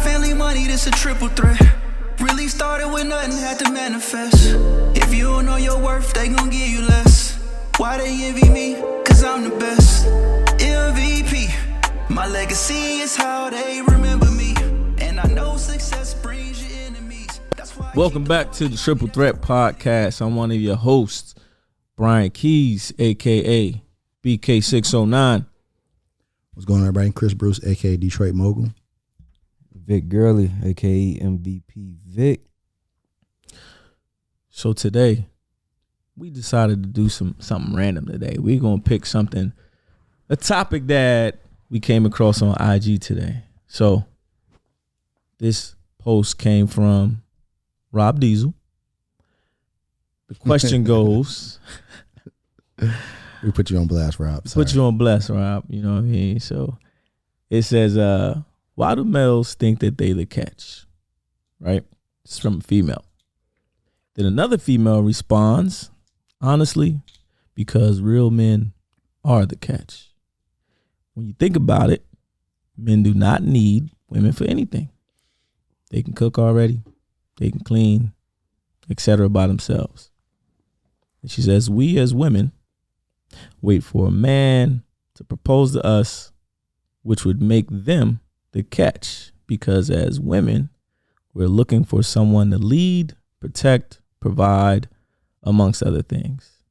family money, this a triple threat. Really started with nothing, had to manifest. If you don't know your worth, they gon' give you less. Why they envy me? Cause I'm the best. MVP. My legacy is how they remember me. And I know success brings your enemies. That's why. Welcome back to the Triple Threat Podcast. I'm one of your hosts, Brian Keys, a.k.a. BK609. What's going on, everybody? Chris Bruce, a.k.a. Detroit Mogul. Vic Gurley, a.k.a. MVP Vic. So today, we decided to do something random today. We're going to pick a topic that we came across on IG today. So this post came from Rob Diesel. The question goes... We put you on blast, Rob. Sorry. Put you on blast, Rob. You know what I mean? So it says, why do males think that they the catch? Right? It's from a female. Then another female responds, honestly, because real men are the catch. When you think about it, men do not need women for anything. They can cook already. They can clean, etc. by themselves. And she says, we as women wait for a man to propose to us, which would make them the catch, because as women, we're looking for someone to lead, protect, provide, amongst other things.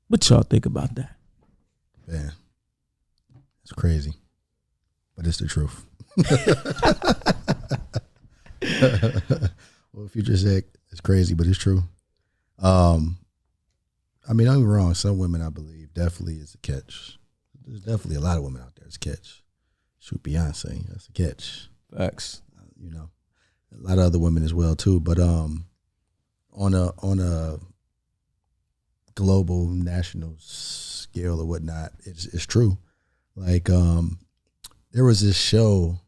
What y'all think about that? Man, it's crazy, but it's the truth. Well, Future said it's crazy, but it's true. I mean, don't get me wrong. Some women, I believe, definitely is a catch. There's definitely a lot of women out there that's a catch. Shoot, Beyonce, that's a catch. Facts. You know, a lot of other women as well too. But on a global, national scale or whatnot, it's true. Like there was this show.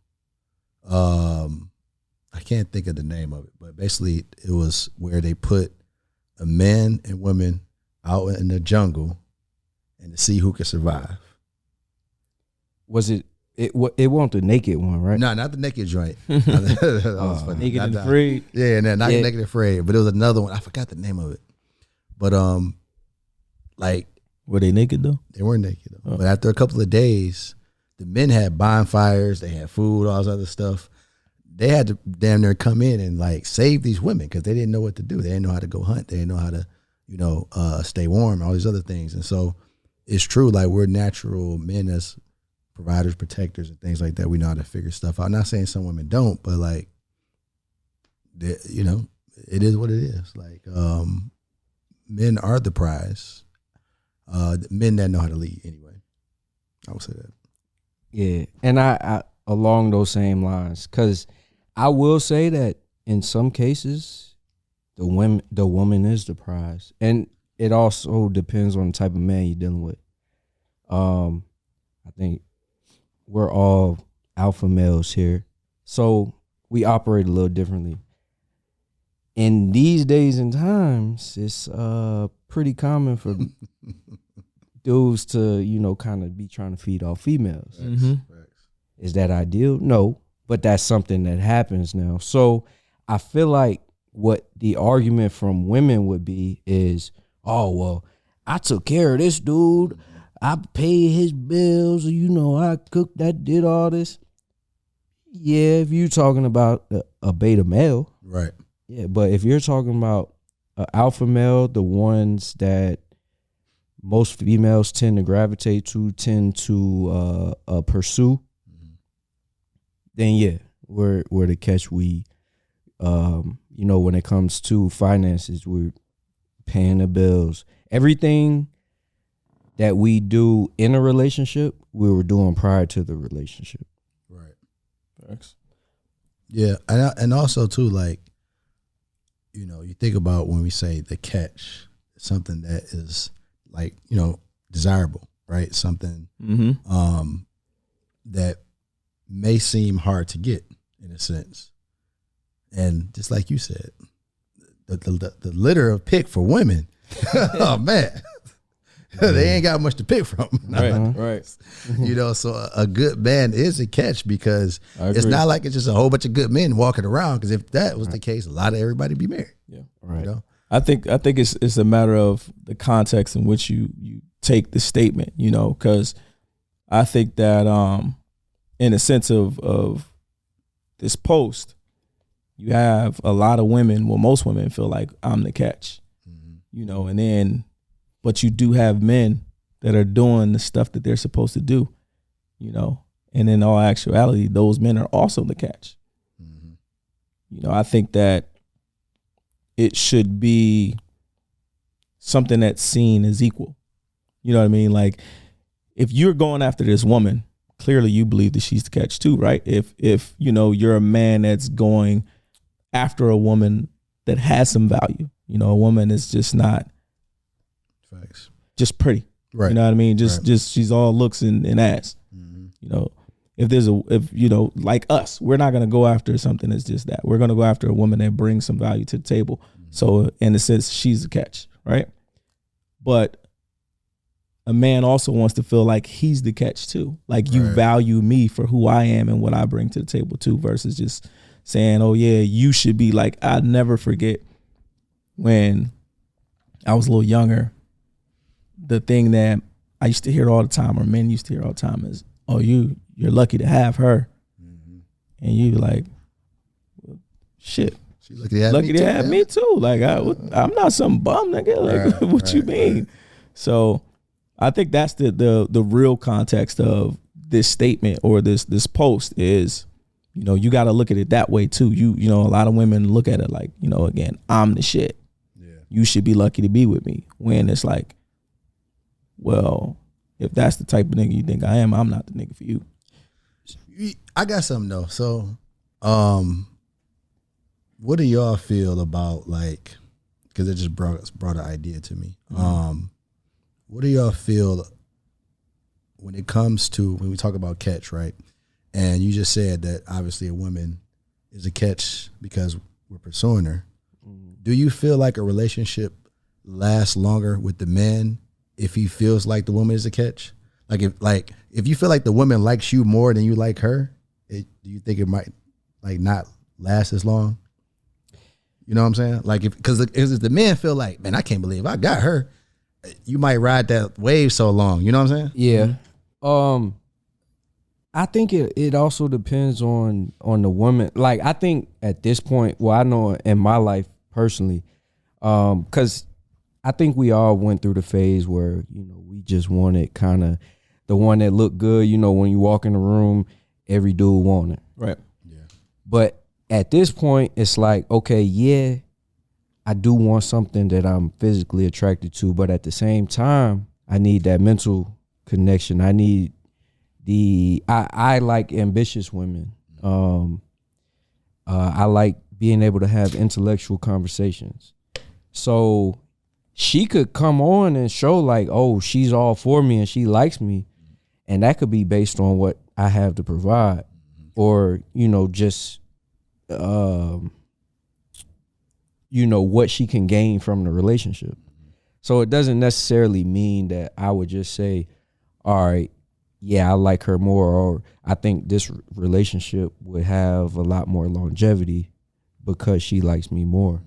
I can't think of the name of it, but basically it was where they put a men and women out in the jungle and to see who could survive. Was it wasn't the naked one, right? No, not the naked joint. That was funny. Naked and Afraid. Yeah, not Naked and Afraid. But it was another one. I forgot the name of it. But like, were they naked though? They weren't naked though. But after a couple of days, the men had bonfires, they had food, all this other stuff. They had to damn near come in and like save these women because they didn't know what to do. They didn't know how to go hunt. They didn't know how to, stay warm, all these other things. And so it's true, like we're natural men as providers, protectors, and things like that. We know how to figure stuff out. I'm not saying some women don't, but like, it is what it is. Like, men are the prize. Men that know how to lead anyway. I would say that. Yeah, and I along those same lines, because I will say that in some cases, the woman is the prize, and it also depends on the type of man you're dealing with. I think we're all alpha males here, so we operate a little differently. In these days and times, it's pretty common for dudes to, kind of be trying to feed off females. Mm-hmm. Is that ideal? No, but that's something that happens now. So I feel like what the argument from women would be is, oh, well, I took care of this dude. I paid his bills. I cooked, I did all this. Yeah, if you're talking about a beta male. Right. Yeah, but if you're talking about an alpha male, the ones that most females tend to gravitate to, tend to pursue, then yeah, we're the catch. We, when it comes to finances, we're paying the bills. Everything that we do in a relationship, we were doing prior to the relationship. Right. Facts. Yeah, and also too, like, you think about when we say the catch, something that is like, desirable, right? Something that may seem hard to get in a sense. And just like you said, the litter of pick for women, oh man, They ain't got much to pick from. Right. You know, so a good man is a catch because I it's agree. not like it's just a whole bunch of good men walking around. Because if that was the case, a lot of everybody be married. Yeah. Right. You know? I think it's a matter of the context in which you take the statement, you know, because I think that in a sense of this post, you have a lot of women, well, most women feel like I'm the catch, you know, and then, but you do have men that are doing the stuff that they're supposed to do, you know, and in all actuality, those men are also the catch. You know, I think that it should be something that's seen as equal. You know what I mean? Like, if you're going after this woman, clearly you believe that she's the catch too, right? If you know, you're a man that's going after a woman that has some value, you know, a woman is just not Facts. just pretty. Right. You know what I mean? Right. Just she's all looks and ass. You know, if you know, like us, we're not gonna go after something that's just that. We're gonna go after a woman that brings some value to the table. So in a sense, she's the catch, right? But a man also wants to feel like he's the catch too. Like, you value me for who I am and what I bring to the table too, versus just saying, oh yeah, you should be like. I'd never forget when I was a little younger, the thing that I used to hear all the time, or men used to hear all the time, is, oh, you're lucky to have her. And you like, well, shit. She's lucky to have Lucky me to too, have man. me too. Like, I'm not some bum, nigga. Like, what you mean? So I think that's the real context of this statement or this post is, you know, you got to look at it that way too. You know, a lot of women look at it like, you know, again, I'm the shit. Yeah. You should be lucky to be with me. When it's like, well, if that's the type of nigga you think I am, I'm not the nigga for you. I got something though. So, what do y'all feel about, like, because it just brought an idea to me. What do y'all feel when it comes to, when we talk about catch, right? And you just said that obviously a woman is a catch because we're pursuing her. Do you feel like a relationship lasts longer with the man if he feels like the woman is a catch? Like, if you feel like the woman likes you more than you like her, do you think it might like not last as long? You know what I'm saying? Like, because if the men feel like, man, I can't believe I got her, you might ride that wave so long. You know what I'm saying? Yeah. I think it also depends on the woman. Like, I think at this point, well, I know in my life personally, because I think we all went through the phase where, you know, we just wanted kind of the one that looked good. You know, when you walk in the room, every dude want it. Right. Yeah. But at this point, it's like, okay, yeah, I do want something that I'm physically attracted to, but at the same time, I need that mental connection. I need I like ambitious women. I like being able to have intellectual conversations. So she could come on and show like, oh, she's all for me and she likes me. And that could be based on what I have to provide, or, you know, just, you know, what she can gain from the relationship. So it doesn't necessarily mean that I would just say, all right, yeah, I like her more, or I think this relationship would have a lot more longevity because she likes me more.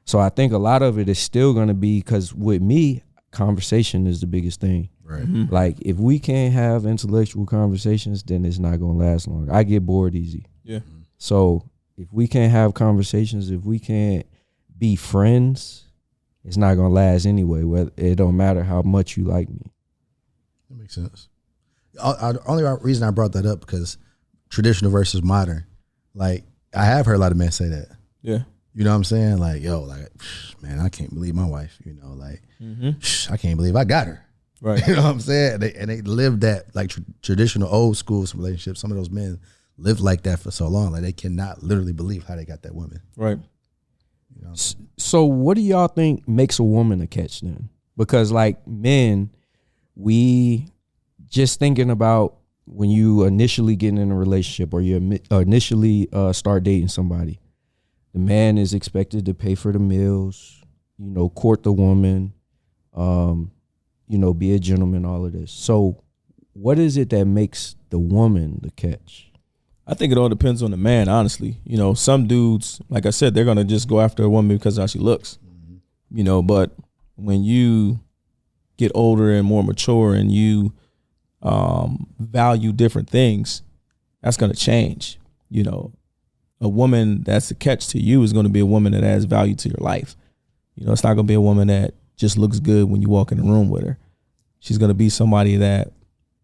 So I think a lot of it is still going to be, because with me, conversation is the biggest thing. Right. Like, if we can't have intellectual conversations, then it's not going to last long. I get bored easy. Yeah. So if we can't have conversations, if we can't be friends, it's not going to last anyway. Whether it don't matter how much you like me. That makes sense. The only reason I brought that up, because traditional versus modern, like, I have heard a lot of men say that. Yeah. You know what I'm saying? Like, yo, like, man, I can't believe my wife, you know, like, I can't believe I got her. Right. You know what I'm saying? And they live that, like, traditional old school relationships. Some of those men live like that for so long. Like, they cannot literally believe how they got that woman. Right. You know? So what do y'all think makes a woman a catch then? Because, like, men, we just thinking about when you initially get in a relationship, or you initially start dating somebody, the man is expected to pay for the meals, you know, court the woman, be a gentleman, all of this. So what is it that makes the woman the catch? I think it all depends on the man, honestly. Some dudes, like I said, they're going to just go after a woman because of how she looks. But when you get older and more mature and you value different things, that's going to change. A woman that's a catch to you is going to be a woman that has value to your life. It's not going to be a woman that just looks good when you walk in the room with her. She's going to be somebody that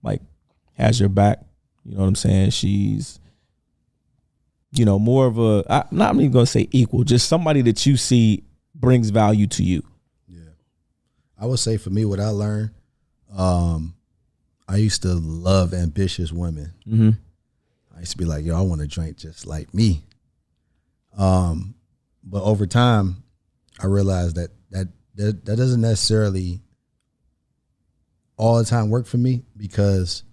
like has your back. You know what I'm saying? She's, more of I'm not even going to say equal, just somebody that you see brings value to you. Yeah. I would say for me, what I learned, I used to love ambitious women. Mm-hmm. I used to be like, yo, I want to drink just like me. But over time, I realized that doesn't necessarily all the time work for me, because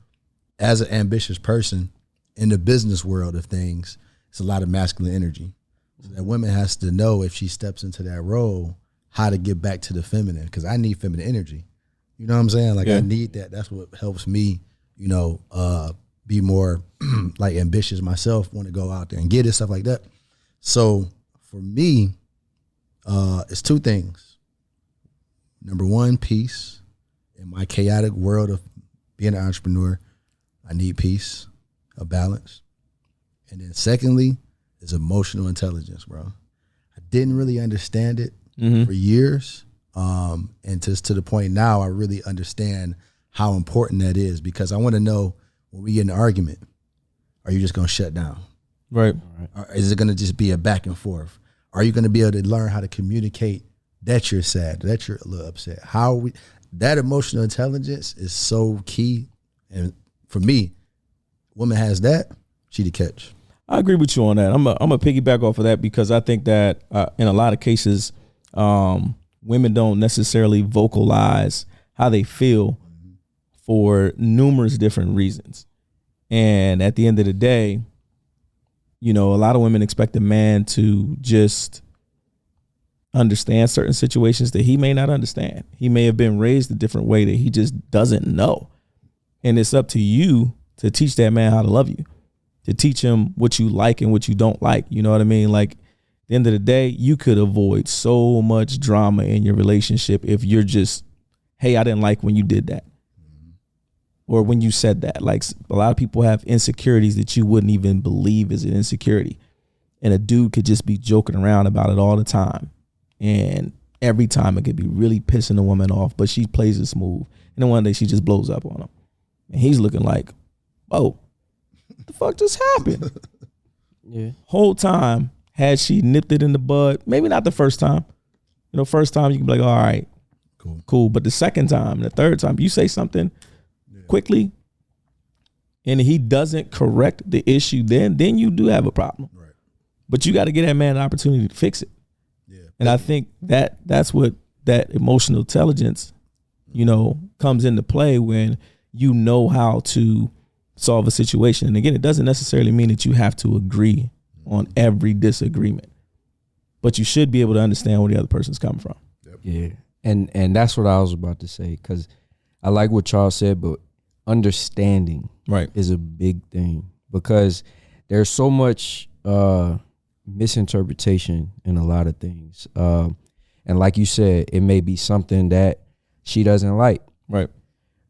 as an ambitious person in the business world of things, it's a lot of masculine energy. So that woman has to know, if she steps into that role, how to get back to the feminine, because I need feminine energy. You know what I'm saying? Like, I need that. That's what helps me, be more like ambitious myself, want to go out there and get it, stuff like that. So for me, it's two things. Number one, peace. In my chaotic world of being an entrepreneur, I need peace, a balance. And then secondly is emotional intelligence, bro. I didn't really understand it for years. And just to the point now, I really understand how important that is, because I want to know, when we get in an argument, are you just going to shut down? Right. Or is it going to just be a back and forth? Are you going to be able to learn how to communicate that you're sad, that you're a little upset? That emotional intelligence is so key. And for me, woman has that, she the catch. I agree with you on that. I'm a piggyback off of that, because I think that in a lot of cases, women don't necessarily vocalize how they feel for numerous different reasons. And at the end of the day, a lot of women expect a man to just understand certain situations that he may not understand. He may have been raised a different way that he just doesn't know. And it's up to you to teach that man how to love you, to teach him what you like and what you don't like. You know what I mean? Like, at the end of the day, you could avoid so much drama in your relationship if you're just, hey, I didn't like when you did that. Or when you said that. Like, a lot of people have insecurities that you wouldn't even believe is an insecurity. And a dude could just be joking around about it all the time. And every time it could be really pissing the woman off, but she plays it smooth. And then one day she just blows up on him. And he's looking like, oh, what the fuck just happened? Yeah. Whole time, had she nipped it in the bud, maybe not the first time. First time you can be like, all right, cool. But the second time and the third time, you say something quickly and he doesn't correct the issue, then you do have a problem. Right. But you got to give that man an opportunity to fix it. Yeah. And I think that's what that emotional intelligence, comes into play when you know how to solve a situation. And again, it doesn't necessarily mean that you have to agree on every disagreement, but you should be able to understand where the other person's coming from. Yep. Yeah. And that's what I was about to say, because I like what Charles said, but understanding is a big thing, because there's so much misinterpretation in a lot of things. And like you said, it may be something that she doesn't like. Right.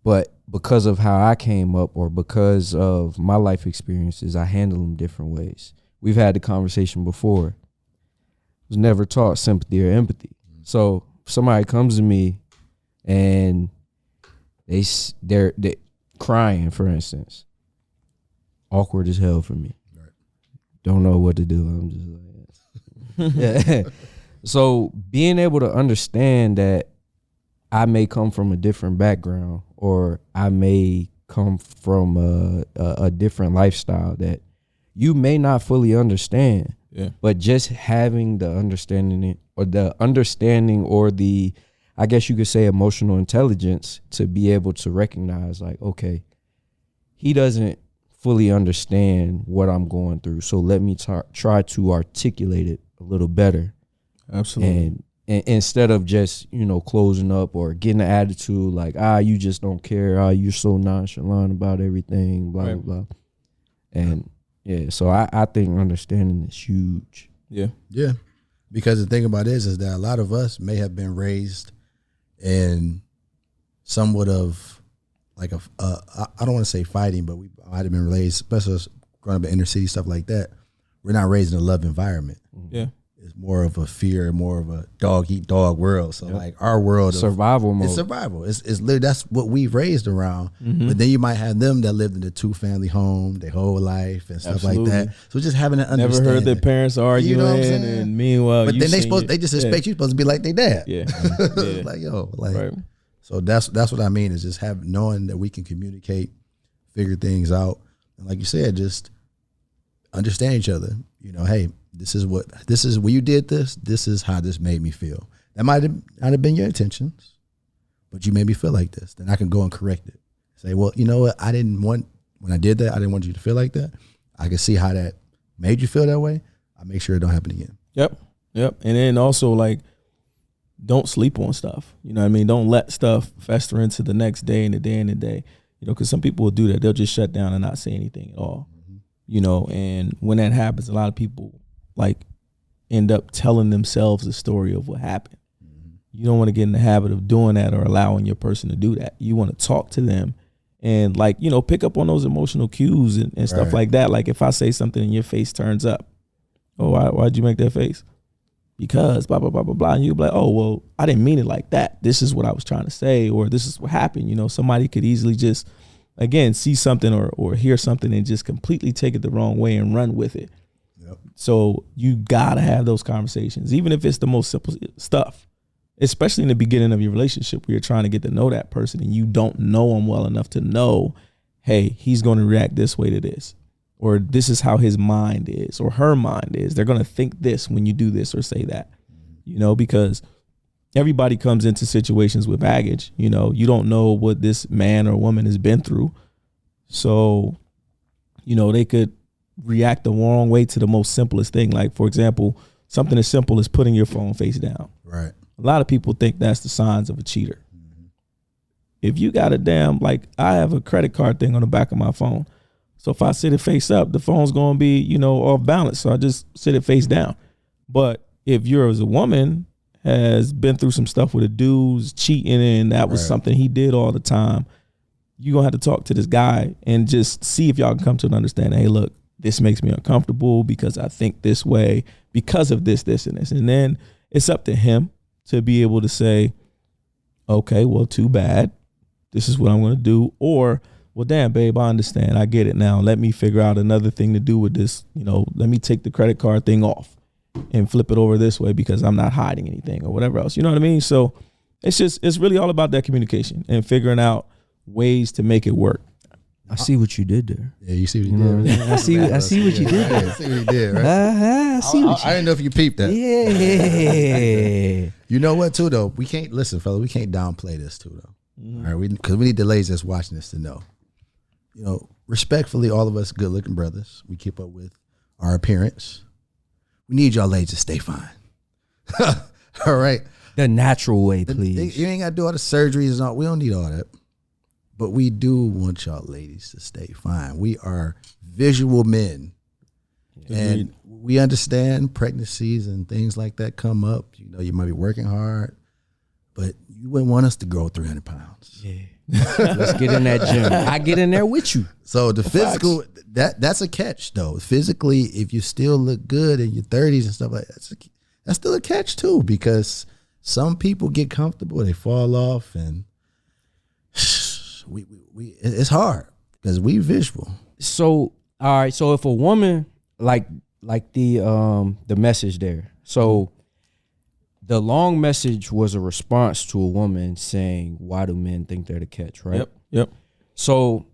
But because of how I came up, or because of my life experiences, I handle them different ways. We've had the conversation before. I was never taught sympathy or empathy. So if somebody comes to me and they're crying, for instance, awkward as hell for me. Right. Don't know what to do. I'm just like, yeah. So being able to understand that I may come from a different background, or I may come from a different lifestyle that you may not fully understand. Yeah. But just having the understanding, or the, I guess you could say, emotional intelligence, to be able to recognize, like, okay, he doesn't fully understand what I'm going through, so let me try to articulate it a little better. Absolutely. And instead of just, you know, closing up or getting an attitude like, you just don't care, you're so nonchalant about everything, blah, Right. blah, blah. And yeah, so I think understanding is huge. Yeah. Yeah. Because the thing about it is that a lot of us may have been raised in somewhat of like I don't want to say fighting, but we might have been raised, especially us growing up in inner city, stuff like that. We're not raised in a love environment. Yeah. It's more of a fear, more of a dog eat dog world. So like our world of Survival mode. it's survival. It's literally that's what we've raised around. But then you might have them that lived in a 2-family home their whole life and stuff Absolutely. like that. So just having an Never understanding. heard their parents arguing, You know what I'm saying? and meanwhile, But you then seen they just expect you supposed to be like their dad. Yeah. It's like yo, like Right. so that's what I mean is just knowing that we can communicate, figure things out, and like you said, just understand each other. You know, hey, this is when you did this. This is how this made me feel. That might have not have been your intentions, but you made me feel like this. Then I can go and correct it. Say, well, you know what? When I did that, I didn't want you to feel like that. I can see how that made you feel that way. I make sure it don't happen again. Yep. And then also like, don't sleep on stuff. You know what I mean? Don't let stuff fester into the next day and the day and the day. You know, because some people will do that. They'll just shut down and not say anything at all. You know, and when that happens, a lot of people like end up telling themselves the story of what happened. You don't want to get in the habit of doing that or allowing your person to do that. You want to talk to them and like, you know, pick up on those emotional cues and stuff Right. like that. Like if I say something and your face turns up, why'd you make that face? Because blah, blah, blah, blah, blah. And you'll be like, oh, well, I didn't mean it like that. This is what I was trying to say, or this is what happened. You know, somebody could easily just, again, see something or hear something and just completely take it the wrong way and run with it. Yep. So you gotta have those conversations, even if it's the most simple stuff, especially in the beginning of your relationship where you're trying to get to know that person and you don't know them well enough to know, hey, he's going to react this way to this, or this is how his mind is or her mind is. They're going to think this when you do this or say that, you know, because everybody comes into situations with baggage. You know, you don't know what this man or woman has been through. So, you know, they could react the wrong way to the most simplest thing. Like, for example, something as simple as putting your phone face down. Right. A lot of people think that's the signs of a cheater. If you got a like I have a credit card thing on the back of my phone. So if I sit it face up, the phone's going to be, you know, off balance. So I just sit it face down. But if you're as a woman has been through some stuff with a dude's cheating and that was Right. something he did all the time, you're going to have to talk to this guy and just see if y'all can come to an understanding. Hey, look, this makes me uncomfortable because I think this way because of this, this, and this. And then it's up to him to be able to say, okay, well, too bad. This is what I'm going to do. Or, well, damn, babe, I understand. I get it now. Let me figure out another thing to do with this. You know, let me take the credit card thing off and flip it over this way because I'm not hiding anything or whatever else. You know what I mean? So it's really all about that communication and figuring out ways to make it work. I see what you did there. Yeah, you see what You know what I mean? I see what you did there. I see what you did, right? I see what I didn't know if you peeped that. Yeah. You know what, too, though? We can't, listen, fella, we can't downplay this, too, though. All right, because we need the ladies that's watching this to know. You know, respectfully, all of us good-looking brothers, we keep up with our appearance. We need y'all ladies to stay fine. All right? The natural way, please. You ain't got to do all the surgeries and all. We don't need all that. But we do want y'all ladies to stay fine. We are visual men. And we understand pregnancies and things like that come up. You know, you might be working hard, but you wouldn't want us to grow 300 pounds. Yeah. Let's get in that gym. I get in there with you. So the physical, that's a catch, though. Physically, if you still look good in your 30s and stuff like that, that's still a catch, too, because some people get comfortable, they fall off, and it's hard because we visual. So, all right. So if a woman like the message there. So the long message was a response to a woman saying, why do men think they're the catch, right? Yep. So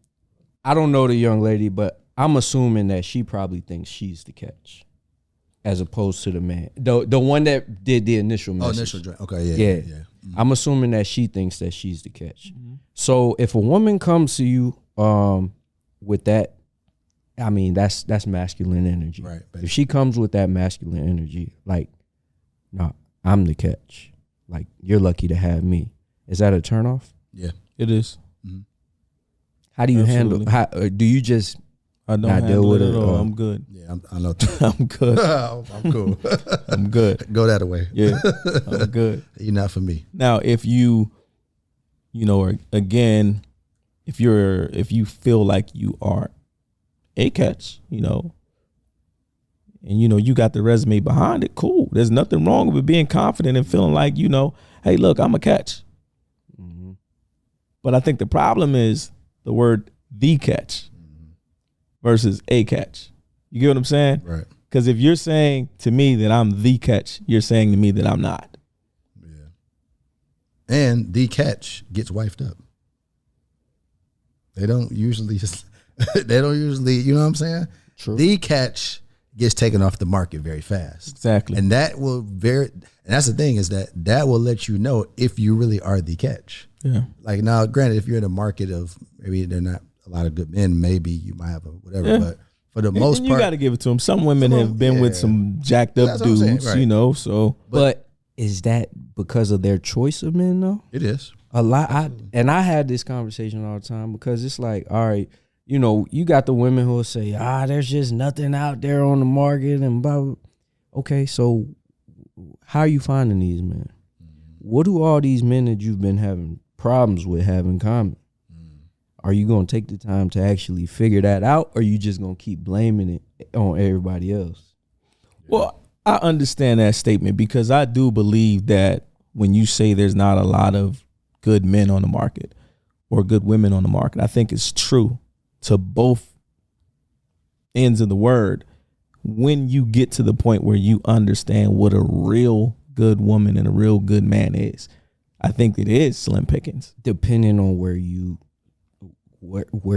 I don't know the young lady, but I'm assuming that she probably thinks she's the catch as opposed to the man. The one that did the initial message. Oh, initial drink. Okay, yeah. Mm-hmm. I'm assuming that she thinks that she's the catch. Mm-hmm. So if a woman comes to you with that, I mean, that's masculine energy. Right. If she comes with that masculine energy, like, no, I'm the catch. Like, you're lucky to have me. Is that a turnoff? Yeah. It is. How do you Absolutely. handle? How do you just I don't not handle deal with it it? at all. or- I'm good. Yeah, I know. I'm good. I'm cool. I'm good. Go that way. Yeah, I'm good. You're not for me. Now, if you know, or again, if you feel like you are a catch, you know, and you know you got the resume behind it, cool. There's nothing wrong with being confident and feeling like, you know, hey, look, I'm a catch. But I think the problem is the word the catch versus a catch. You get what I'm saying? Right. Because if you're saying to me that I'm the catch, you're saying to me that I'm not. Yeah. And the catch gets wifed up. They don't usually you know what I'm saying? True. The catch gets taken off the market very fast. Exactly. And that will and that's the thing, is that will let you know if you really are the catch. Yeah. Like, now, granted, if you're in a market of maybe they're not a lot of good men, maybe you might have a whatever, Yeah. but for the most and part, you got to give it to them. Some women have been with some jacked up That's what I'm saying, dudes, right. you know, so. But is that because of their choice of men though? it is. A lot. I had this conversation all the time, because it's like, all right, you know, you got the women who will say, there's just nothing out there on the market and blah, blah. Okay, so how are you finding these men? What do all these men that you've been having problems with have in common? Are you going to take the time to actually figure that out, or are you just going to keep blaming it on everybody else? Well, I understand that statement, because I do believe that when you say there's not a lot of good men on the market or good women on the market, I think it's true to both ends of the word. When you get to the point where you understand what a real good woman and a real good man is, I think it is slim pickings. Depending on where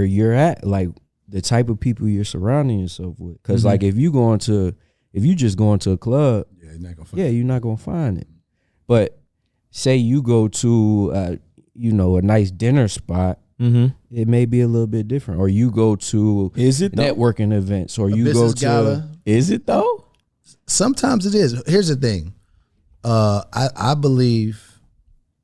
you're at, like the type of people you're surrounding yourself with. Because like if you just going to a club, Yeah, you're not gonna find you're not gonna find it. But say you go to a nice dinner spot, it may be a little bit different. Or you go to Is it though? networking events, or you go business to gala. Is it though? Sometimes it is. Here's the thing. I believe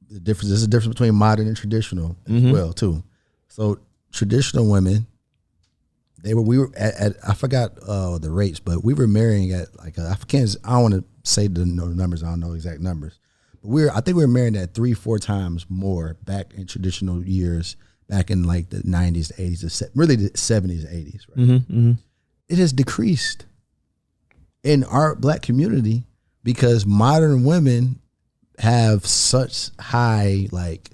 the difference. There's a difference between modern and traditional as well too. So traditional women, we were at I forgot the rates, but we were marrying at like I don't want to say the numbers. I don't know exact numbers, but I think we were marrying at 3-4 times more back in traditional years, back in like the 90s, 80s, really the 70s, 80s. Right? It has decreased in our black community because modern women have such high like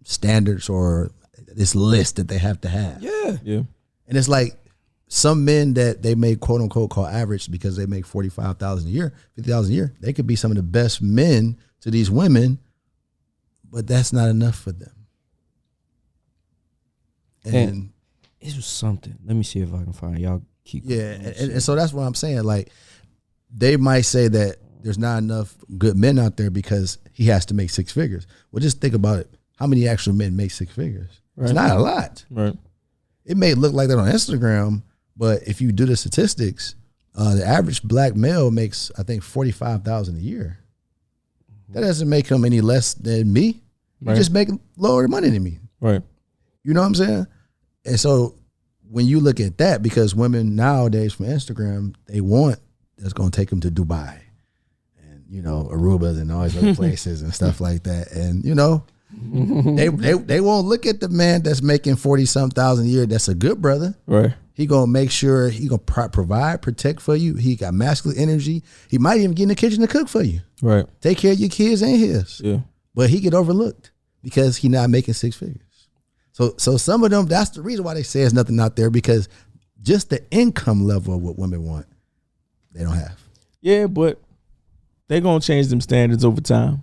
standards or this list that they have to have. yeah. And it's like some men that they may quote unquote call average because they make $45,000 a year, $50,000 a year. They could be some of the best men to these women, but that's not enough for them. And It was something. Let me see if I can find it. Y'all keep yeah, and so that's what I'm saying. Like they might say that there's not enough good men out there because he has to make 6 figures. Well, just think about it. How many actual men make 6 figures? It's not a lot. Right. It may look like that on Instagram, but if you do the statistics, the average black male makes, I think, $45,000 a year. That doesn't make him any less than me. Right. You just make lower money than me. Right. You know what I'm saying? And so when you look at that, because women nowadays from Instagram, they want that's going to take them to Dubai and, Aruba and all these other places and stuff like that. And, they won't look at the man that's making 40-something thousand a year. That's a good brother. Right. He gonna make sure he gonna provide, protect for you. He got masculine energy. He might even get in the kitchen to cook for you. Right. Take care of your kids and his. Yeah. But he get overlooked because he not making 6 figures. So some of them, that's the reason why they say there's nothing out there, because just the income level of what women want, they don't have. Yeah, but they gonna change them standards over time.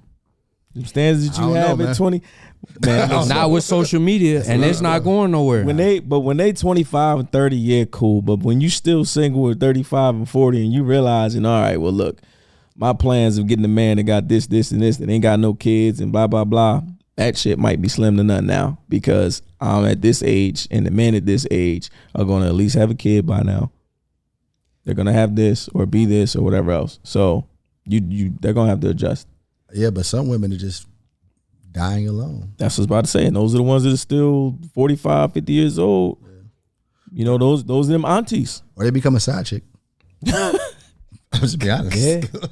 The standards that you have at 20, man. listen, Not with social media, and it's not going nowhere. when they 25 and 30, yeah, cool. But when you still single at 35 and 40, and you realizing, all right, well, look, my plans of getting a man that got this, and this, that ain't got no kids, and blah blah blah, that shit might be slim to none now, because I'm at this age, and the men at this age are gonna at least have a kid by now. They're gonna have this or be this or whatever else. So they're gonna have to adjust. Yeah, but some women are just dying alone. That's what I was about to say. And those are the ones that are still 45, 50 years old. Yeah. You know, those are them aunties. Or they become a side chick. I'm just be honest.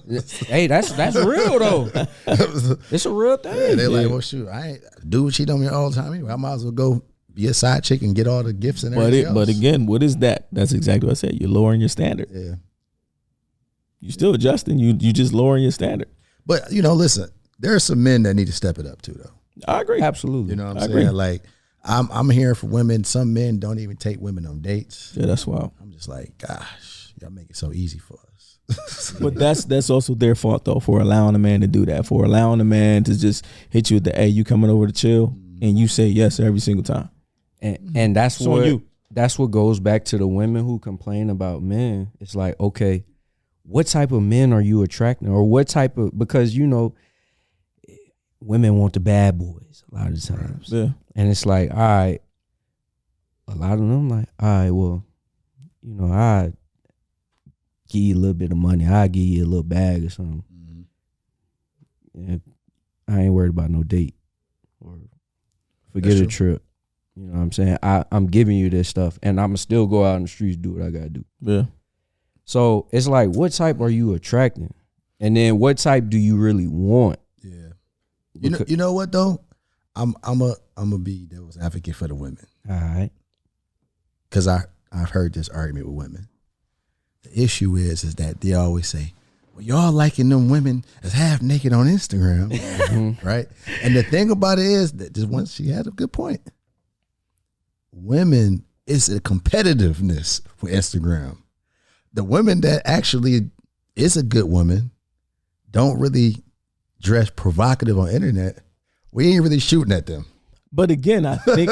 Yeah. Hey, that's real though. It's a real thing. Yeah, they're like, well, shoot, I ain't dude cheat on me all the time anyway. I might as well go be a side chick and get all the gifts and everything else. But again, what is that? That's exactly what I said. You're lowering your standard. Yeah. You still adjusting. You just lowering your standard. But listen, there are some men that need to step it up too, though. I agree. Absolutely. You know what I'm I saying? agree. Like, I'm hearing from women. Some men don't even take women on dates. Yeah, that's wild. I'm just like, gosh, y'all make it so easy for us. But that's also their fault though, for allowing a man to do that, for allowing a man to just hit you with the, hey, you coming over to chill, and you say yes every single time. And that's what goes back to the women who complain about men. It's like, okay, what type of men are you attracting, or what type of, because women want the bad boys a lot of times. Yeah. And it's like, all right, a lot of them like, all right, well, I give you a little bit of money. I'll give you a little bag or something. Mm-hmm. Yeah, I ain't worried about no date or forget a trip. You know what I'm saying? I'm giving you this stuff, and I'm going to still go out in the streets, do what I got to do. Yeah. So it's like, what type are you attracting? And then what type do you really want? Yeah. You know what though? I'm a be devil's advocate for the women. All right. Because I've heard this argument with women. The issue is that they always say, well, y'all liking them women as half naked on Instagram, right? And the thing about it is that just once she had a good point. Women, it's a competitiveness for Instagram. The women that actually is a good woman don't really dress provocative on internet. We ain't really shooting at them. But again, I think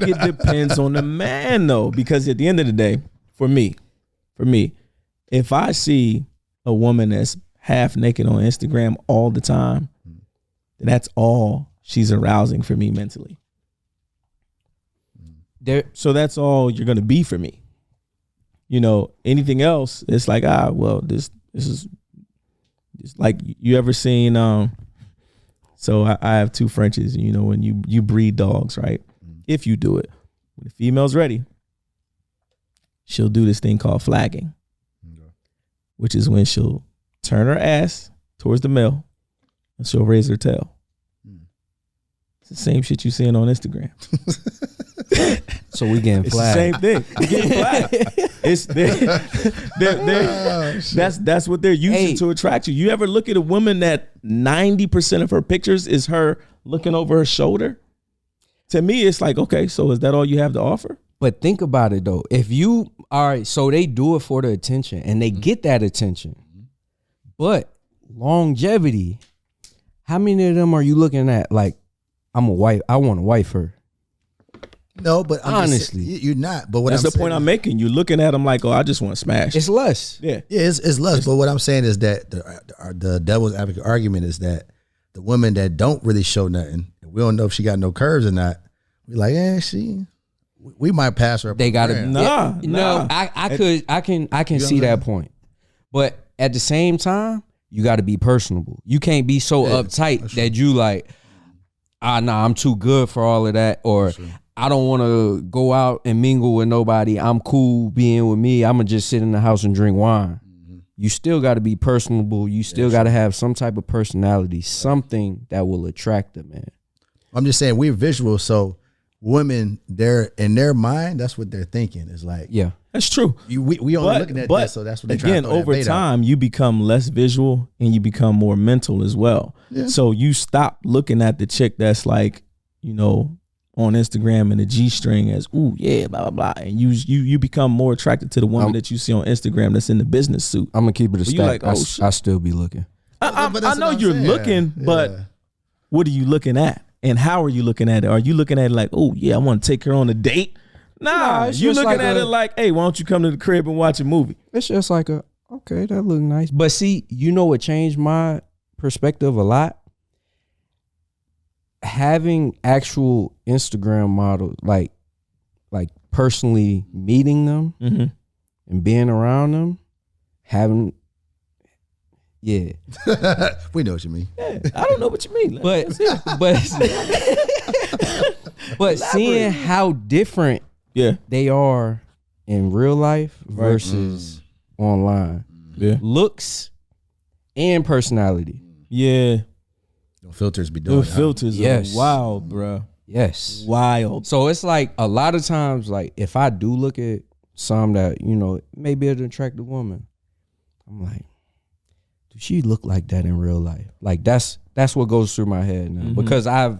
it depends on the man though, because at the end of the day, for me, if I see a woman that's half naked on Instagram all the time, then that's all she's arousing for me mentally. So that's all you're gonna be for me. Anything else, it's like, well, this is like, you ever seen so I have two Frenchies, when you breed dogs, right? If you do it, when the female's ready, she'll do this thing called flagging, which is when she'll turn her ass towards the male and she'll raise her tail. It's the same shit you seeing on Instagram. So we getting flagged. It's the same thing. We getting flagged. That's what they're using to attract you. You ever look at a woman that 90% of her pictures is her looking over her shoulder? To me, it's like, okay, so is that all you have to offer? But think about it though. So they do it for the attention and they get that attention. But longevity, how many of them are you looking at? Like, I want to wife her. No, but honestly, you're not. But that's the point I'm making. You're looking at them like, oh, I just want to smash. It's lust. Yeah, it's lust. But what I'm saying is that the devil's advocate argument is that the women that don't really show nothing, we don't know if she got no curves or not. We like, we might pass her. They got to nah. I can see that point, but at the same time, you got to be personable. You can't be so uptight that you like, I'm too good for all of that, or I don't want to go out and mingle with nobody. I'm cool being with me. I'm going to just sit in the house and drink wine. You still got to be personable. You still got to have some type of personality, something that will attract a man. I'm just saying, we're visual, so women, in their mind, that's what they're thinking. It's like, yeah, that's true. We only looking at this, so that's what they're trying to throw over that bait time, out. you become less visual and you become more mental as well. Yeah. So you stop looking at the chick that's like, on Instagram and the G-string as, ooh, yeah, blah, blah, blah. And you become more attracted to the woman that you see on Instagram that's in the business suit. I'm going to keep it a stack. Like, oh, I still be looking. I know you're looking, but what are you looking at? And how are you looking at it? Are you looking at it like, oh, yeah, I want to take her on a date? Nah, you looking at it like, hey, why don't you come to the crib and watch a movie? It's just like okay, that look nice. But see, what changed my perspective a lot? Having actual Instagram models, like personally meeting them and being around them, Yeah. We know what you mean. Yeah, I don't know what you mean. But but seeing how different yeah, they are in real life versus online. yeah, Looks and personality. yeah. The filters be doing The filters Yes. are wild, bro. Yes. Wild. So it's like a lot of times, like if I do look at some that, you know, maybe an attractive woman, I'm like, does she look like that in real life? Like that's what goes through my head now. Because I've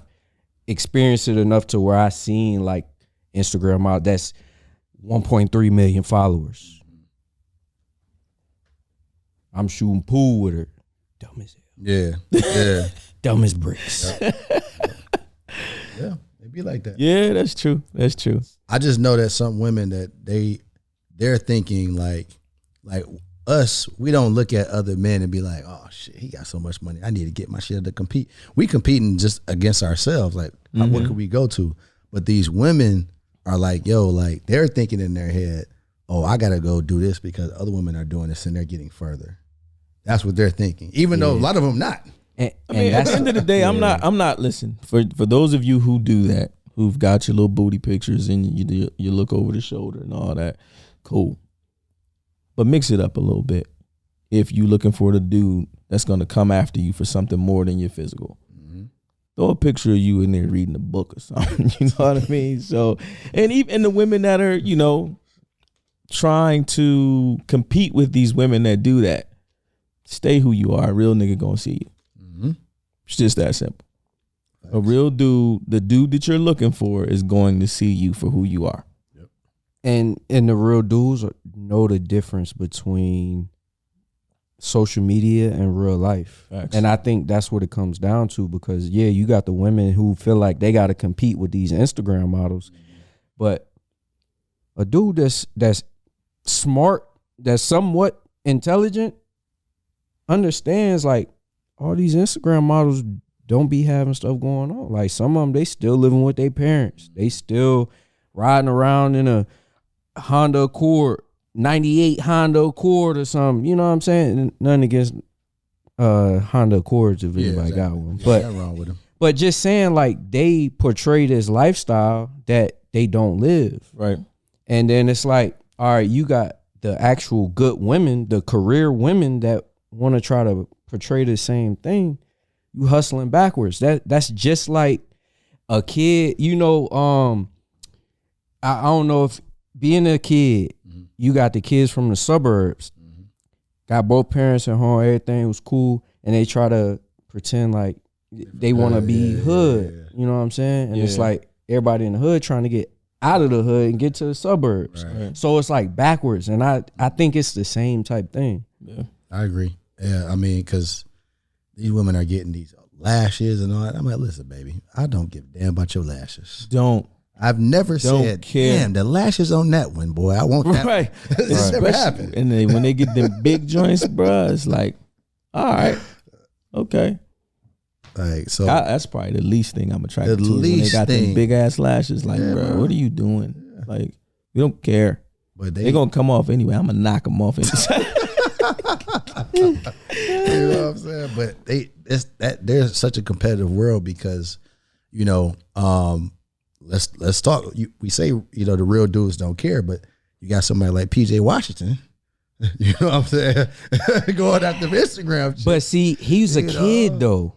experienced it enough to where I seen like Instagram model that's 1.3 million followers. I'm shooting pool with her. Dumb as hell. Yeah. Dumb as bricks. Yeah. It be like that. Yeah, that's true. That's true. I just know that some women that they're thinking like us, we don't look at other men and be like, oh shit, he got so much money, I need to get my shit to compete. We competing just against ourselves, like what could we go to? But these women are like, yo, like they're thinking in their head, oh, I gotta go do this because other women are doing this and they're getting further. That's what they're thinking, even though a lot of them not. And I mean, at the end of the day, I'm not. Listen, for those of you who do that, who've got your little booty pictures and you look over the shoulder and all that, cool. But mix it up a little bit. If you looking for the dude that's gonna come after you for something more than your physical, throw a picture of you in there reading a book or something. You know what I mean? So, and even the women that are, you know, trying to compete with these women that do that, stay who you are. A real nigga gonna see you. It's just that simple. A real dude, the dude that you're looking for, is going to see you for who you are. And the real dudes know the difference between social media and real life. Facts. And I think that's what it comes down to, because yeah, you got the women who feel like they got to compete with these Instagram models, but a dude that's smart, that's somewhat intelligent, understands like all these Instagram models don't be having stuff going on. Like some of them, they still living with their parents. They still riding around in a Honda Accord, 98 Honda Accord or something. You know what I'm saying? And nothing against Honda Accords if anybody got one. Yeah, But nothing wrong with them. but just saying like they portray this lifestyle that they don't live. Right. And then it's like, all right, you got the actual good women, the career women that want to try to portray the same thing. You hustling backwards. That's just like a kid, you know, I don't know if being a kid, you got the kids from the suburbs, got both parents at home, everything was cool, and they try to pretend like they want to be hood. You know what I'm saying? And it's like everybody in the hood trying to get out of the hood and get to the suburbs. Right. So it's like backwards. And I think it's the same type thing. Yeah. I agree. Yeah, I mean, because these women are getting these lashes and all that. I'm like, listen, baby, I don't give a damn about your lashes. Don't. I've never said, care. damn, the lashes on that one, boy. I want that. Right. It's never happened. And then when they get them big joints, bruh, it's like, all right, okay. Like, so That's probably the least thing I'm attracted The to. When they least got thing. them big ass lashes, like, Yeah, bro, bro. what are you doing? Like, we don't care. but They're gonna come off anyway. I'm gonna knock them off. you know what I'm saying? But there's such a competitive world because, you know, let's talk. We say, you know, the real dudes don't care, but you got somebody like PJ Washington. You know what I'm saying? Going after Instagram shit. But see, he was a You kid know? though.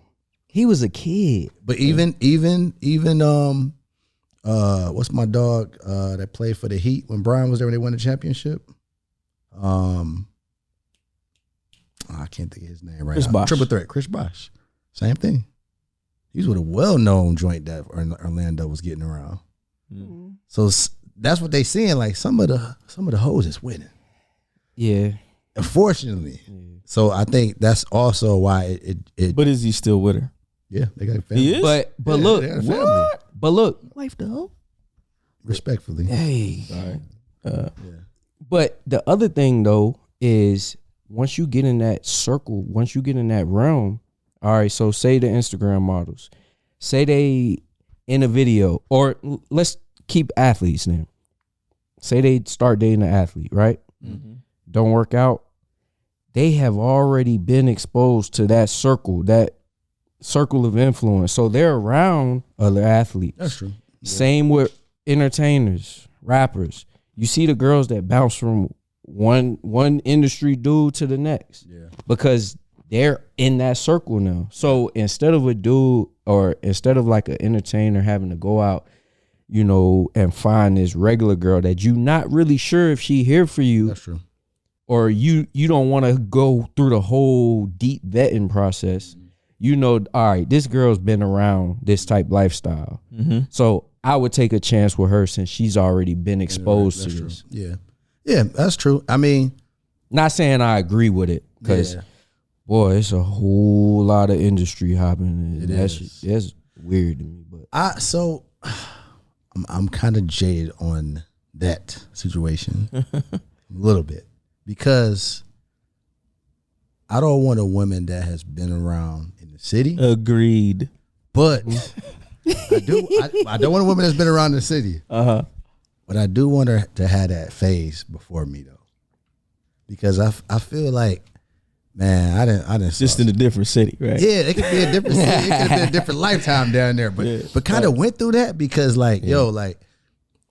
He was a kid. But even what's my dog that played for the Heat when Brian was there when they won the championship? I can't think of his name right Chris now. Bosh. Triple threat, Chris Bosh. Same thing. He's with a well-known joint that Orlando was getting around. So that's what they seeing. Like some of the hoes is winning. Yeah. Unfortunately. So I think that's also why it But is he still with her? yeah, they got a family. He is? But Yeah, look, they got a family. but look, Wife though. Respectfully. hey. All right. But the other thing though is once you get in that circle, once you get in that realm, all right, so say the Instagram models, say they in a video, or let's keep athletes now. Say they start dating an athlete, right? Don't work out. they have already been exposed to that circle of influence. So they're around other athletes. That's true. Same with entertainers, rappers. You see the girls that bounce from one industry dude to the next. Yeah. Because they're in that circle now. So instead of a dude, or instead of like an entertainer having to go out, you know, and find this regular girl that you not really sure if she here for you. That's true. Or you don't want to go through the whole deep vetting process. You know, all right, this girl's been around this type lifestyle. So I would take a chance with her since she's already been exposed to this. Yeah. Yeah, that's true. I mean, not saying I agree with it, because boy, it's a whole lot of industry hopping. That's weird to me. But I'm kind of jaded on that situation a little bit, because I don't want a woman that has been around in the city. Agreed. But I don't want a woman that's been around in the city. But I do want her to have that phase before me, though, because I feel like, man, I didn't Just in a different city, right? Yeah, it could be a different city. It could have been a different lifetime down there, but kind of went through that because, like, yo, like,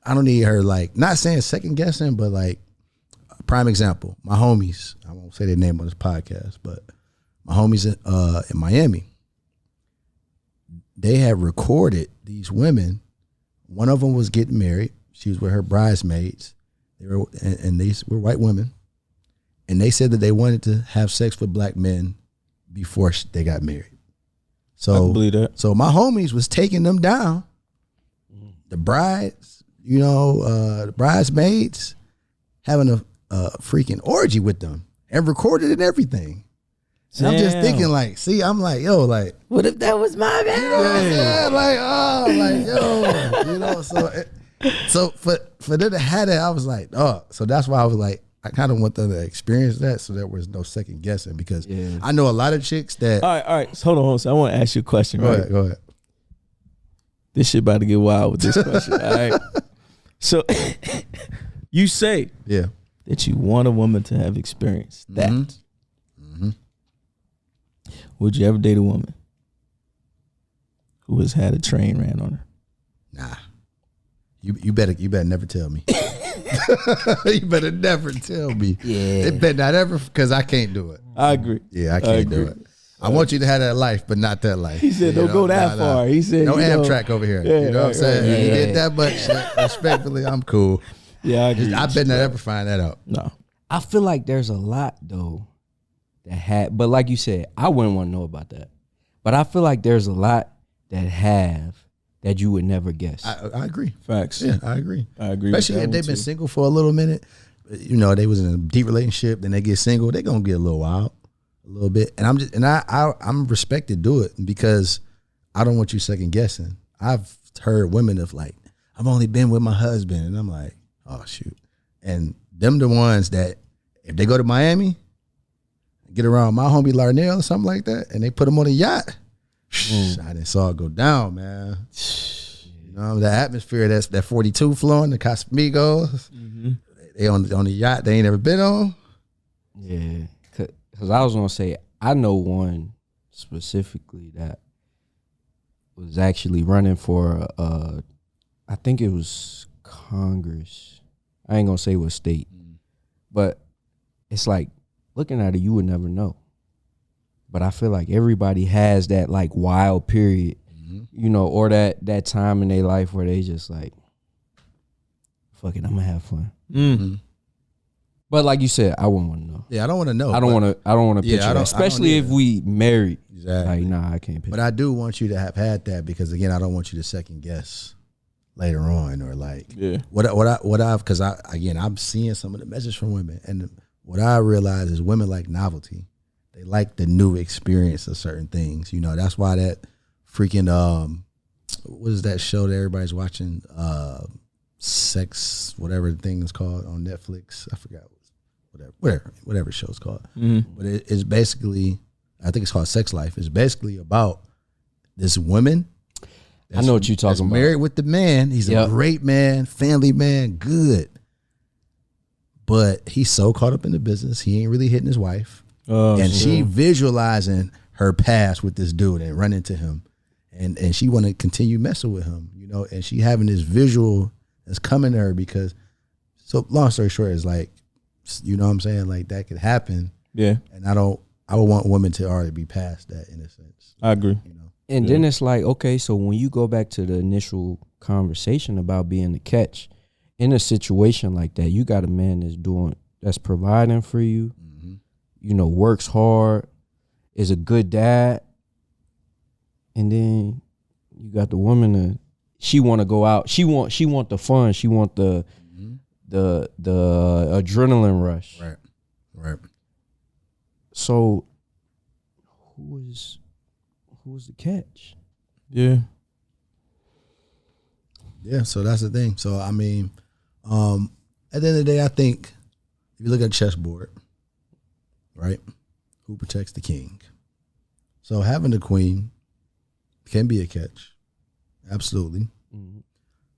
I don't need her, like, not saying second guessing, but like, prime example, my homies. I won't say their name on this podcast, but my homies in Miami, they had recorded these women. One of them was getting married. She was with her bridesmaids. And these were white women. And they said that they wanted to have sex with black men before they got married. So I can believe that. So my homies was taking them down. The brides, you know, the bridesmaids, having a freaking orgy with them and recorded it and everything. And I'm just thinking, like, see, I'm like, yo, like, what if that was my man? you know what I'm saying? Like, oh, like, yo, you know, so for them to have that, I was like, oh, so that's why I was like, I kind of want them to experience that, so there was no second guessing, because I know a lot of chicks that. All right. So hold on. So I want to ask you a question. Go Right? ahead. This shit about to get wild with this question. All right. So you say that you want a woman to have experienced that. Would you ever date a woman who has had a train ran on her? Nah. You better never tell me. You better never tell me. Yeah. It better not ever, because I can't do it. I agree. Yeah, I can't do it. I want you to have that life, but not that life. He said, don't go that far. He said, no Amtrak over here. Yeah, you know what I'm saying? Right. He did that much. Respectfully, I'm cool. Yeah, I agree. I better not ever find that out. No. I feel like there's a lot, though, but like you said, I wouldn't want to know about that. But I feel like there's a lot that you would never guess. I agree. Facts. Yeah, I agree. with Especially if that they've been too. single for a little minute. You know, they was in a deep relationship, then they get single, they're gonna get a little wild, a little bit. And I'm respected do it, because I don't want you second guessing. I've heard women of like, I've only been with my husband, and I'm like, oh shoot. And them the ones that if they go to Miami, get around my homie Larnell or something like that, and they put them on a yacht. I didn't saw it go down, man. You know, the atmosphere, that's that 42 flowing, the Casamigos. They on the yacht they ain't never been on. Yeah, because I was gonna say, I know one specifically that was actually running for I think it was Congress. I ain't gonna say what state, but it's like, looking at it, you would never know. But I feel like everybody has that like wild period, you know, or that time in their life where they just like, fuck it, I'm gonna have fun. But like you said, I wouldn't want to know. Yeah, I don't want to know. I don't want to picture that, especially if we married. Exactly. Like, nah, I can't picture. But I do want you to have had that, because again, I don't want you to second guess later on, or like because I'm seeing some of the messages from women, and what I realize is women like novelty. They like the new experience of certain things. You know, that's why that freaking what is that show that everybody's watching? Sex, whatever the thing is called on Netflix. I forgot. Whatever show's called. But it's basically, I think it's called Sex Life. It's basically about this woman. I know what you're talking about. Married with the man. He's a great man, family man, good. But he's so caught up in the business, he ain't really hitting his wife. and she visualizing her past with this dude and run into him, and she want to continue messing with him, you know, and she having this visual that's coming to her because. So long story short is like, you know what I'm saying, like that could happen. Yeah, and I would want women to already be past that in a sense. I agree. You know, and then it's like, okay, so when you go back to the initial conversation about being the catch, in a situation like that, you got a man that's providing for you, you know, works hard, is a good dad, and then you got the woman she want to go out, she want the fun, she want the adrenaline rush. Right. So who is the catch? Yeah. Yeah, so that's the thing. So I mean, at the end of the day, I think if you look at chessboard, right, who protects the king? So having the queen can be a catch, absolutely.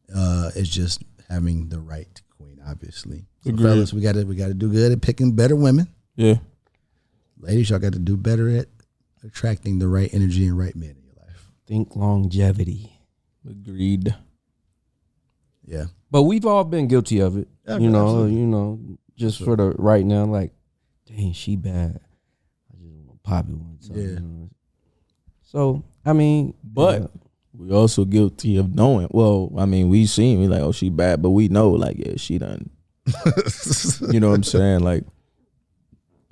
It's just having the right queen, obviously. So fellas, we gotta do good at picking better women. Yeah. Ladies, y'all got to do better at attracting the right energy and right men in your life. Think longevity. Agreed. Yeah. But we've all been guilty of it. Yeah, you know, absolutely. Just for the right now, like, dang, she bad. I just want to pop it one time. Yeah. You know? So, I mean, But we also guilty of knowing. Well, I mean, we like, oh, she bad, but we know, like, yeah, she done. You know what I'm saying? Like,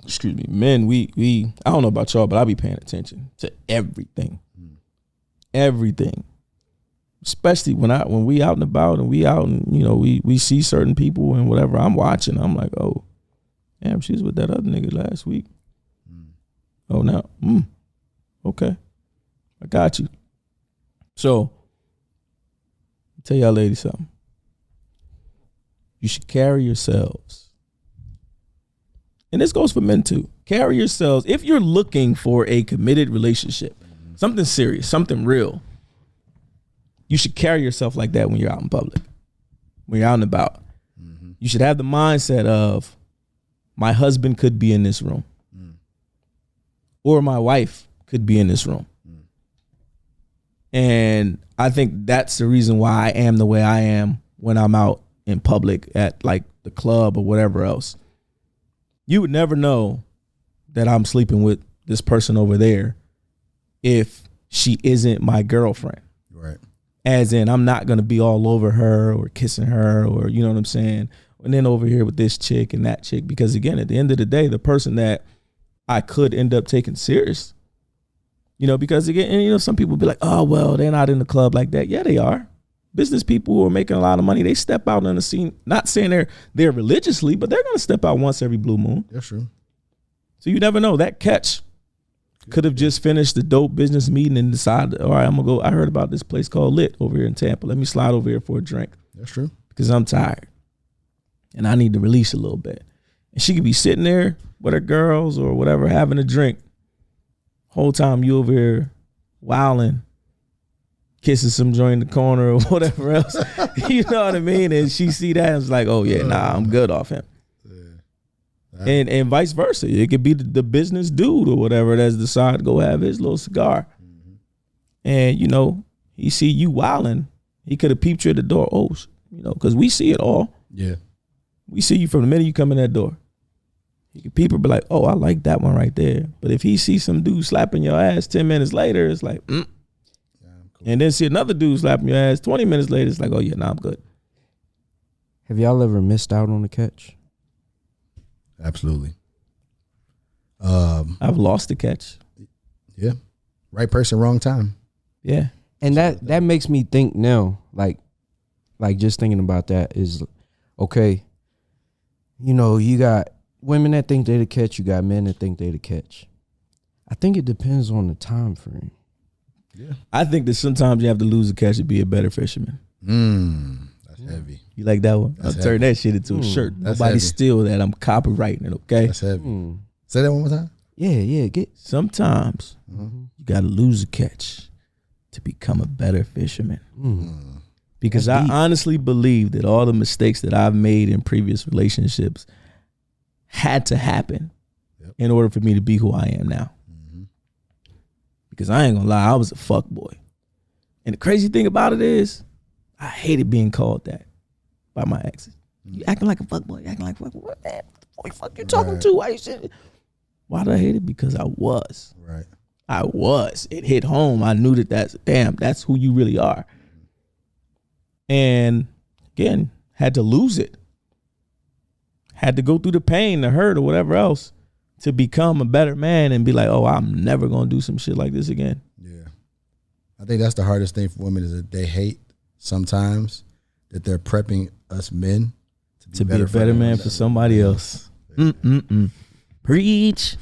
excuse me, men, we I don't know about y'all, but I be paying attention to everything. Everything. Especially when we out and about and we out and, you know, we see certain people and whatever, I'm watching, I'm like, oh, damn, she was with that other nigga last week. Oh, now, okay, I got you. So, I'll tell y'all ladies something. You should carry yourselves. And this goes for men too. Carry yourselves. If you're looking for a committed relationship, something serious, something real, you should carry yourself like that when you're out in public, when you're out and about. You should have the mindset of, my husband could be in this room, or my wife could be in this room. And I think that's the reason why I am the way I am when I'm out in public at like the club or whatever else. You would never know that I'm sleeping with this person over there if she isn't my girlfriend. Right. As in, I'm not going to be all over her or kissing her or, you know what I'm saying? And then over here with this chick and that chick. Because again, at the end of the day, the person that I could end up taking serious, you know, because again, and, you know, some people be like, oh, well, they're not in the club like that. Yeah, they are. Business people who are making a lot of money, they step out on the scene, not saying they're religiously, but they're going to step out once every blue moon. That's true. So you never know. That catch could have just finished the dope business meeting and decided, all right, I'm going to go. I heard about this place called Lit over here in Tampa. Let me slide over here for a drink. That's true. Because I'm tired and I need to release a little bit. And she could be sitting there with her girls or whatever, having a drink. Whole time you over here wilding, kissing some joint in the corner or whatever else. You know what I mean? And she see that and it's like, oh yeah, nah, I'm good off him. And vice versa. It could be the business dude or whatever that's decided to go have his little cigar. And, you know, he see you wilding. He could have peeped you at the door. Oh, you know, because we see it all. Yeah. We see you from the minute you come in that door. He could peep and be like, oh, I like that one right there. But if he sees some dude slapping your ass 10 minutes later, it's like, Cool. And then see another dude slapping your ass 20 minutes later, it's like, oh yeah, nah, I'm good. Have y'all ever missed out on a catch? Absolutely. I've lost the catch. Yeah. Right person, wrong time. Yeah. And that makes me think now, like just thinking about that is, okay, you know, you got women that think they the catch, you got men that think they the catch. I think it depends on the time frame. Yeah. I think that sometimes you have to lose a catch to be a better fisherman. That's heavy. You like that one? That's I'll turn heavy. that shit into a shirt. That's Nobody heavy. steal that. I'm copywriting it, okay? That's heavy. Say that one more time. Yeah. Sometimes you got to lose a catch to become a better fisherman. Because I honestly believe that all the mistakes that I've made in previous relationships had to happen in order for me to be who I am now. Because I ain't gonna lie, I was a fuck boy. And the crazy thing about it is, I hated being called that by my exes. You acting like a fuck boy, you acting like a fuck boy. What the fuck you talking to? Why you saying? Why did I hate it? Because I was. Right. I was. It hit home. I knew that's who you really are. And again, had to lose it. Had to go through the pain, the hurt, or whatever else to become a better man and be like, oh, I'm never going to do some shit like this again. Yeah. I think that's the hardest thing for women is that they hate sometimes that they're prepping us men to be a better man for somebody else. Preach.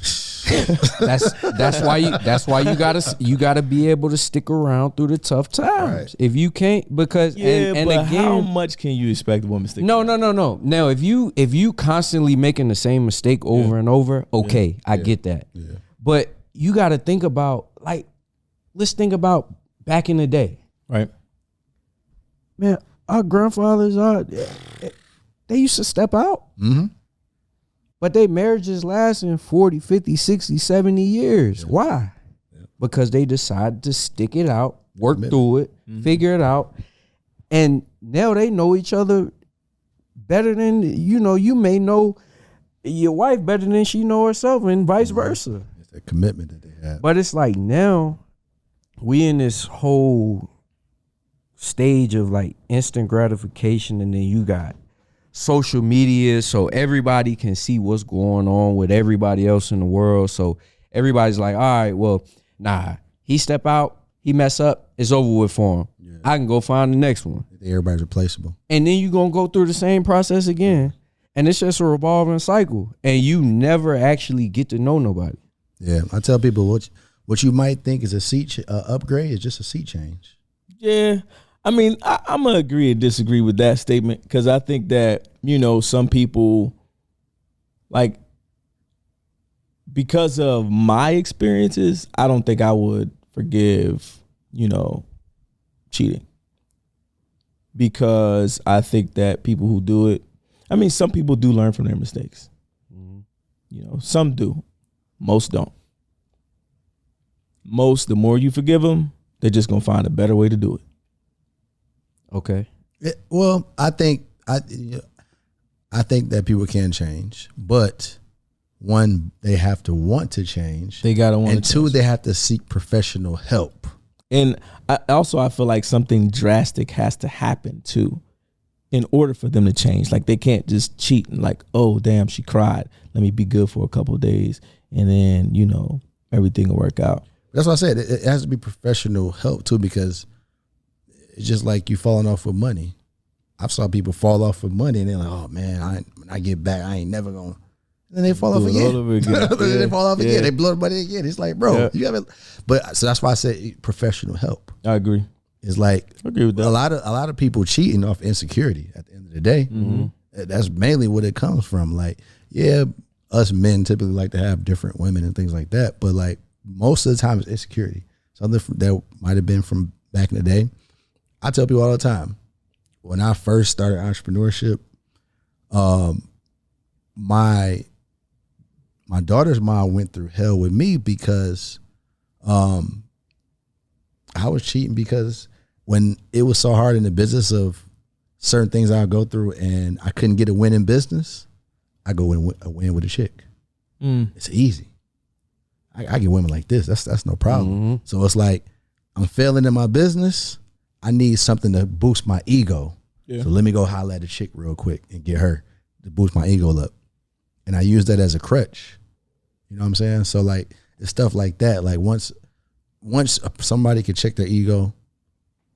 That's why you gotta be able to stick around through the tough times. Right. If you can't, because and but again, how much can you expect a woman to stick? No. Now, if you constantly making the same mistake over and over, okay, I get that. Yeah. But you got to think about, like, let's think about back in the day, right? Man, our grandfathers they used to step out. Mm-hmm. But they marriages lasting 40, 50, 60, 70 years. Yeah. Why? Yeah. Because they decided to stick it out, work through it, figure it out. And now they know each other better than, you may know your wife better than she know herself and vice versa. It's that commitment that they have. But it's like now we in this whole stage of like instant gratification, and then you got social media, so everybody can see what's going on with everybody else in the world. So everybody's like, all right, well, nah, he step out, he mess up, it's over with for him. Yeah. I can go find the next one. Everybody's replaceable. And then you're going to go through the same process again. And it's just a revolving cycle. And you never actually get to know nobody. Yeah, I tell people what you might think is a seat upgrade is just a seat change. Yeah. I mean, I'm going to agree and disagree with that statement, because I think that, some people, like, because of my experiences, I don't think I would forgive, cheating. Because I think that people who do it, I mean, some people do learn from their mistakes. Mm-hmm. Some do. Most don't. Most, the more you forgive them, they're just going to find a better way to do it. Okay. Well, I think that people can change, but one, they have to want to change. They gotta want. And to two, change. They have to seek professional help. And I feel like something drastic has to happen too, in order for them to change. Like, they can't just cheat and like, oh damn, she cried, let me be good for a couple of days, and then everything will work out. That's what I said. It has to be professional help too, because it's just like you falling off with money. I've saw people fall off with money and they're like, oh man, when I get back, I ain't never going to. And then they fall off again. Then they fall off again. They blow the money again. It's like, bro, you haven't. But so that's why I said professional help. I agree. It's like, I agree with that. A lot of people cheating off insecurity at the end of the day. Mm-hmm. That's mainly what it comes from. Like, yeah, us men typically like to have different women and things like that. But like most of the time it's insecurity. Something that might have been from back in the day. I tell people all the time, when I first started entrepreneurship, my daughter's mom went through hell with me because I was cheating, because when it was so hard in the business of certain things I would go through and I couldn't get a win in business, I go win with a chick. It's easy. I get women like this. That's no problem. Mm-hmm. So it's like, I'm failing in my business. I need something to boost my ego. Yeah. So let me go holler at a chick real quick and get her to boost my ego up. And I use that as a crutch. You know what I'm saying? So like, it's stuff like that. Like once somebody can check their ego,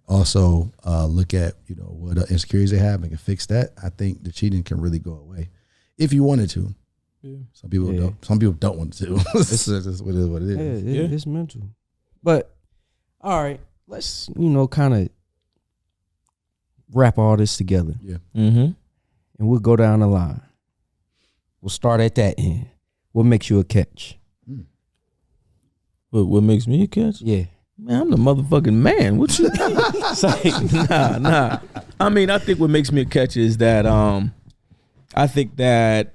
also look at, what insecurities they have and can fix that, I think the cheating can really go away if you wanted to. Yeah. Some people don't. Some people don't want to. This is what it is. Yeah, it's mental. But all right, let's kind of wrap all this together. Yeah. Mm-hmm. And we'll go down the line. We'll start at that end. What makes you a catch? What makes me a catch? Yeah. Man, I'm the motherfucking man. What you mean? It's like, nah. I mean, I think what makes me a catch is that I think that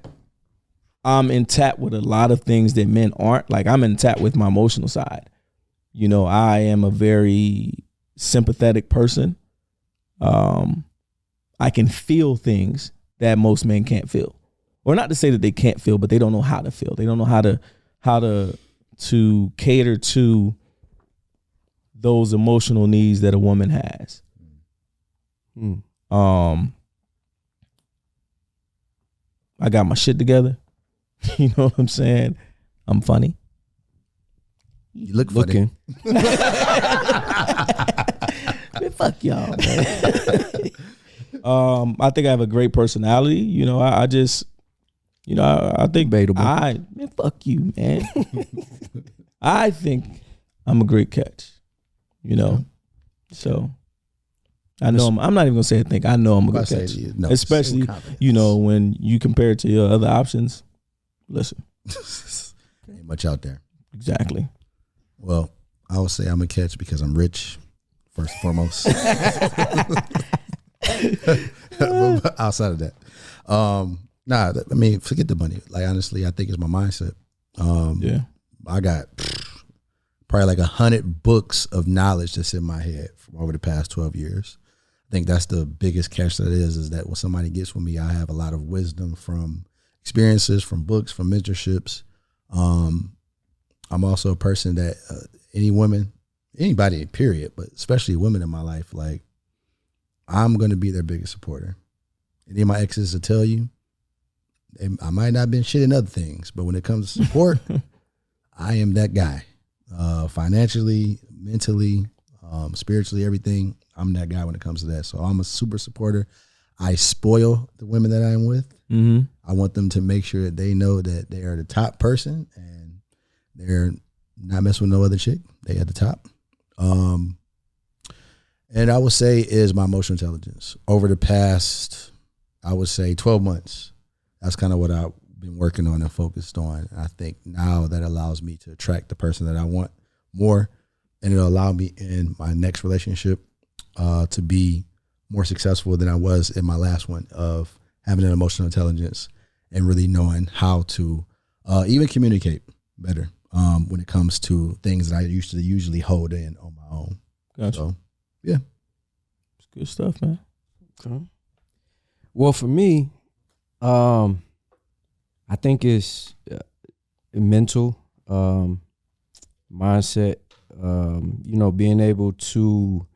I'm in tap with a lot of things that men aren't. Like, I'm in tap with my emotional side. You know, I am a very sympathetic person. I can feel things that most men can't feel. Or not to say that they can't feel, but they don't know how to feel. They don't know how to cater to those emotional needs that a woman has. I got my shit together. You know what I'm saying? I'm funny. You look funny. Man, fuck y'all, man. I think I have a great personality. You know, I just, you know, I think Debatable. man, fuck you, man. I think I'm a great catch. You know, so I know I'm not even gonna say I think. I know I'm a good catch, especially you know when you compare it to your other options. Listen, ain't much out there. Exactly. Well, I would say I'm a catch because I'm rich, first and foremost. But outside of that, nah. I mean, forget the money. Like, honestly, I think it's my mindset. Yeah, I got probably like 100 books of knowledge that's in my head from over the past 12 years. I think that's the biggest catch that is that when somebody gets with me, I have a lot of wisdom from experiences, from books, from mentorships. I'm also a person that anybody, period, but especially women in my life, like, I'm going to be their biggest supporter. Any of my exes will tell you, I might not have been shit in other things, but when it comes to support, I am that guy. Financially, mentally, spiritually, everything. I'm that guy when it comes to that. So I'm a super supporter. I spoil the women that I'm with. Mm-hmm. I want them to make sure that they know that they are the top person and they're not messing with no other chick. They at the top. And I would say is my emotional intelligence. Over the past, I would say 12 months, that's kind of what I've been working on and focused on. I think now that allows me to attract the person that I want more, and it'll allow me in my next relationship to be more successful than I was in my last one, of having an emotional intelligence and really knowing how to even communicate better when it comes to things that I used to usually hold in on my own. Gotcha. So, yeah. It's good stuff, man. Okay. Well, for me, I think it's mental mindset. You know, being able to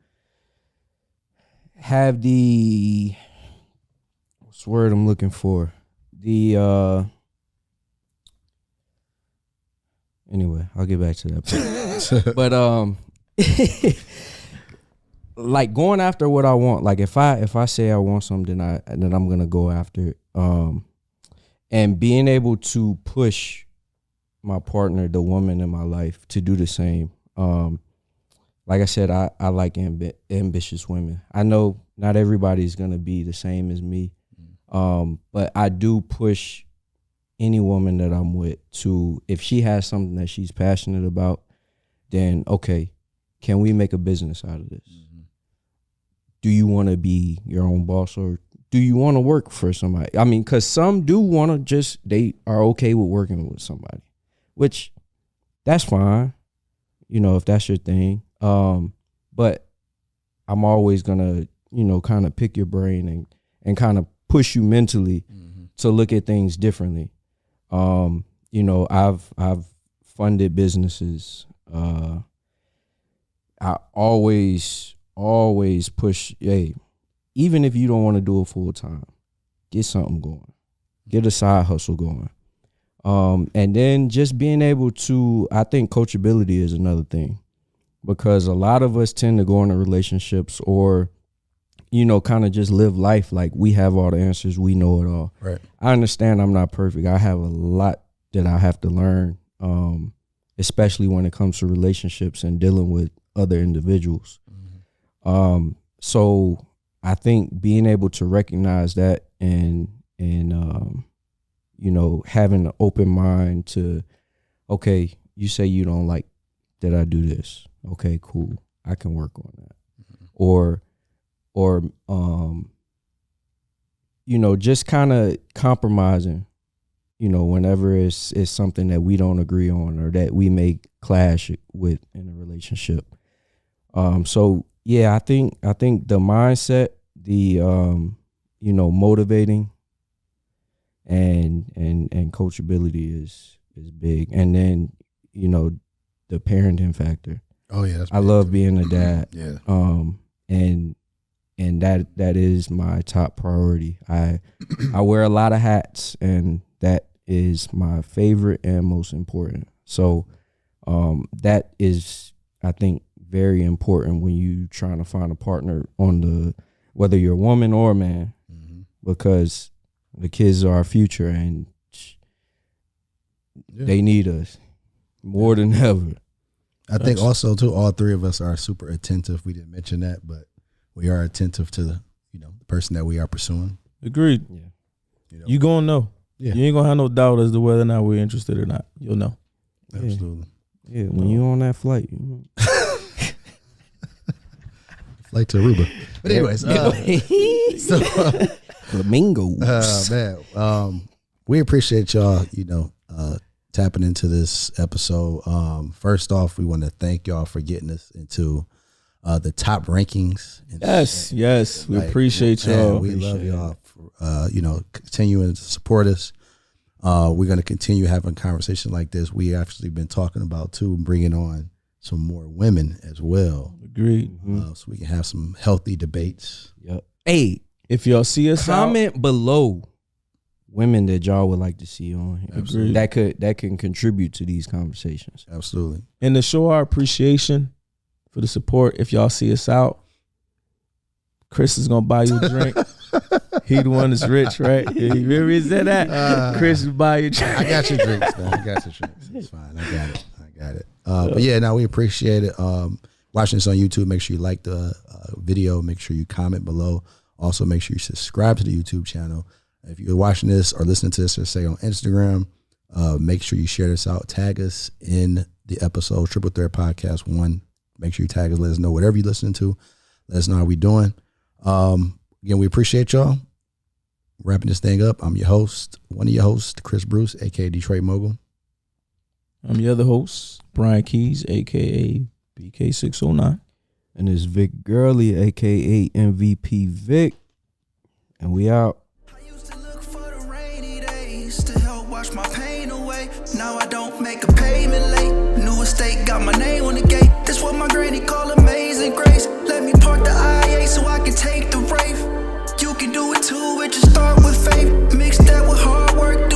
have what's the word I'm looking for? Anyway, I'll get back to that. But like going after what I want. Like if I say I want something, then I'm gonna go after it. And being able to push my partner, the woman in my life, to do the same. Like I said, I like ambitious women. I know not everybody's gonna be the same as me, but I do push any woman that I'm with to, if she has something that she's passionate about, then okay, can we make a business out of this? Mm-hmm. Do you want to be your own boss, or do you want to work for somebody? I mean, because some do want to they are okay with working with somebody, which that's fine, you know, if that's your thing. But I'm always gonna, you know, kind of pick your brain and kind of push you mentally to look at things differently. You know, I've funded businesses. I always push, hey, even if you don't want to do it full time, get something going, get a side hustle going. And then just being able to, I think coachability is another thing, because a lot of us tend to go into relationships or, you know, kind of just live life like we have all the answers, we know it all. Right. I understand I'm not perfect. I have a lot that I have to learn, especially when it comes to relationships and dealing with other individuals. Mm-hmm. So I think being able to recognize that and you know, having an open mind to, okay, you say you don't like that I do this. Okay, cool. I can work on that. Mm-hmm. Or you know, just kind of compromising whenever it's something that we don't agree on or that we may clash with in a relationship. So yeah, I think the mindset, the motivating and coachability is big. And then, the parenting factor. Oh yeah, that's I love being a dad. Yeah. And that is my top priority. I wear a lot of hats, and that is my favorite and most important. So that is, I think, very important when you trying to find a partner whether you're a woman or a man, because the kids are our future, and they need us more than ever. I think also too, all three of us are super attentive. We didn't mention that, but we are attentive to the person that we are pursuing. Agreed. Yeah. You gonna know. Yeah. You ain't gonna have no doubt as to whether or not we're interested or not. You'll know. Absolutely. Yeah, when you on that flight. Flight to Aruba. But anyways, Flamingos. Man, we appreciate y'all, tapping into this episode. First off, we want to thank y'all for getting us into the top rankings. Yes. We appreciate y'all. We love y'all for, continuing to support us. We're going to continue having conversations like this. We actually been talking about too, bringing on some more women as well. Agreed. So we can have some healthy debates. Yep. Hey, if y'all see us comment below women that y'all would like to see on here. Agreed. That can contribute to these conversations. Absolutely. And to show our appreciation for the support, if y'all see us out, Chris is gonna buy you a drink. He the one that's rich, right? Yeah, you remember said that? Chris will buy you a drink. I got your drinks, man. I got your drinks. It's fine. I got it. But yeah, now we appreciate it. Watching this on YouTube, make sure you like the video. Make sure you comment below. Also, make sure you subscribe to the YouTube channel. If you're watching this or listening to this, or say on Instagram, make sure you share this out. Tag us in the episode, Triple Threat Podcast 1. Make sure you tag us. Let us know whatever you're listening to. Let us know how we doing. Again, we appreciate y'all. Wrapping this thing up, I'm your host, one of your hosts, Chris Bruce, a.k.a. Detroit Mogul. I'm your other host, Brian Keys, a.k.a. BK609. And it's Vic Gurley, a.k.a. MVP Vic. And we out. I used to look for the rainy days to help wash my pain away. Now I don't make a payment late. New estate got my name on the gate. That's what my granny call amazing grace. Let me park the IA so I can take the rave. You can do it too, it just start with faith. Mix that with hard work.